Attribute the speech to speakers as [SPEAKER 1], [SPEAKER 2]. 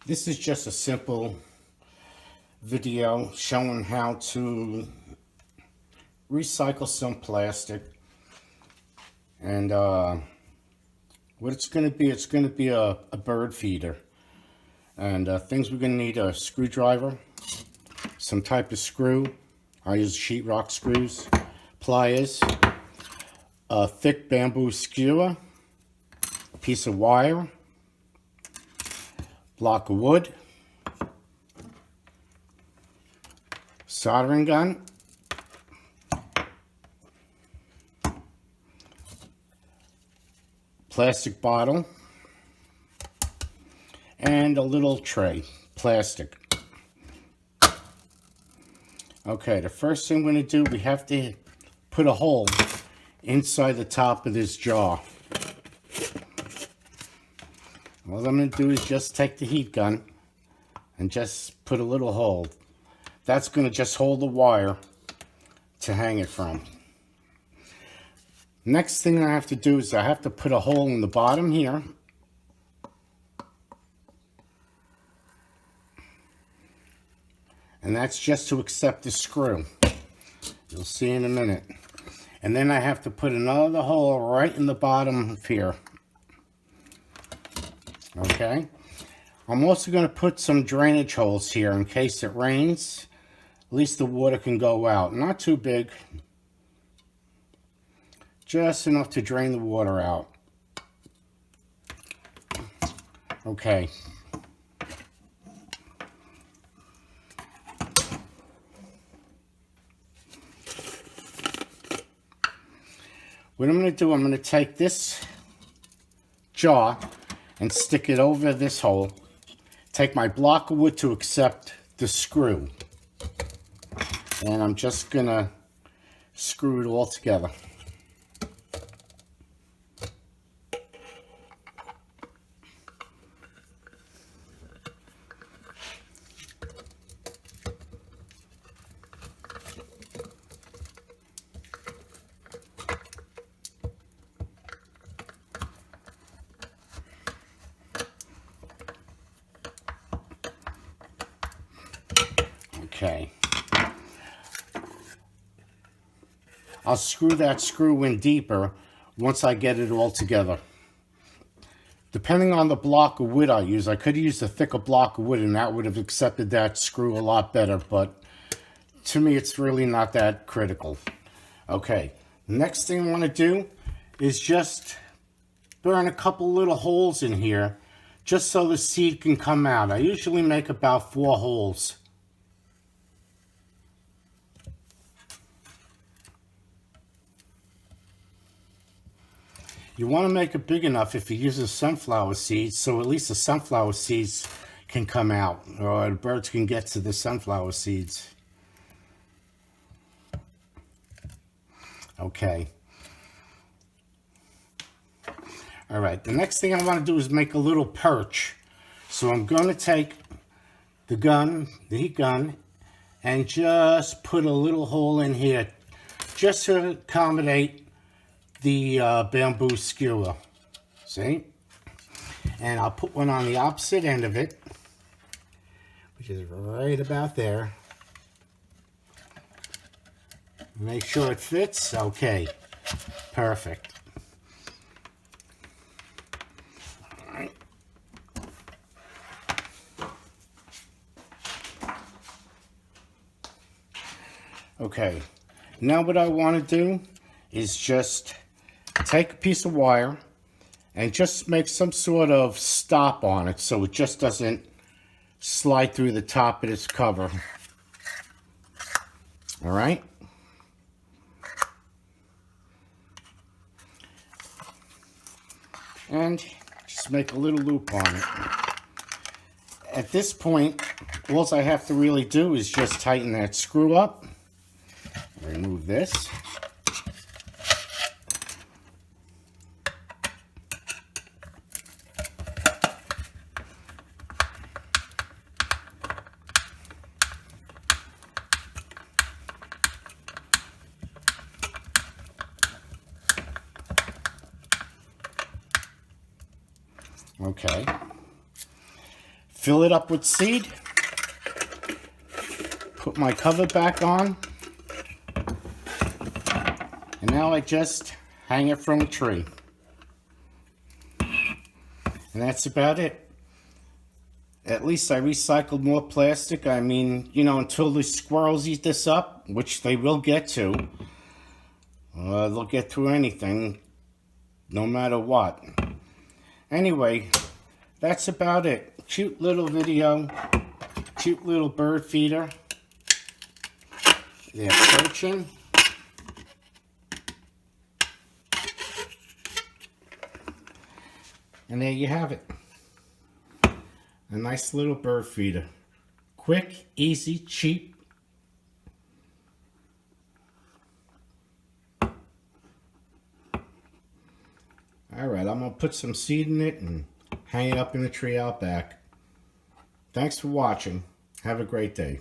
[SPEAKER 1] This is just a simple video showing how to recycle some plastic. And what it's going to be a bird feeder. And things we're going to need: a screwdriver, some type of screw. I use sheetrock screws, pliers, a thick bamboo skewer, a piece of wire, block of wood, soldering gun, plastic bottle, and a little tray, plastic. Okay, the first thing we're going to do, we have to put a hole inside the top of this jar. All I'm going to do is just take the heat gun and just put a little hole. That's going to just hold the wire to hang it from. Next thing I have to do is I have to put a hole in the bottom here. And that's just to accept the screw. You'll see in a minute. And then I have to put another hole right in the bottom of here. Okay? I'm also going to put some drainage holes here in case it rains. At least the water can go out. Not too big. Just enough to drain the water out. Okay. What I'm going to do, I'm going to take this jar and stick it over this hole. Take my block of wood to accept the screw. And I'm just going to screw it all together. Okay. I'll screw that screw in deeper once I get it all together. Depending on the block of wood I use, I could use a thicker block of wood and that would have accepted that screw a lot better, but to me it's really not that critical. Okay, next thing I want to do is just burn a couple little holes in here just so the seed can come out. I usually make about 4 holes. You want to make it big enough if you use sunflower seeds, so at least the sunflower seeds can come out, or the birds can get to the sunflower seeds. Okay. All right, the next thing I want to do is make a little perch. So I'm going to take the gun, the heat gun, and just put a little hole in here just to accommodate the bamboo skewer. See? And I'll put one on the opposite end of it, which is right about there. Make sure it fits. Okay. Perfect. All right. Okay. Now what I want to do is just take a piece of wire and just make some sort of stop on it so it just doesn't slide through the top of this cover. All right? And just make a little loop on it. At this point, all I have to really do is just tighten that screw up. Remove this. Okay. fill it up with seed, put my cover back on, and now I just hang it from a tree. And that's about it. At least I recycled more plastic. I mean, you know, until the squirrels eat this up, which they will get to. They'll get to anything, no matter what. Anyway, that's about it. Cute little video. Cute little bird feeder. They're perching. And there you have it. A nice little bird feeder. Quick, easy, cheap. Alright, I'm going to put some seed in it and hang it up in the tree out back. Thanks for watching. Have a great day.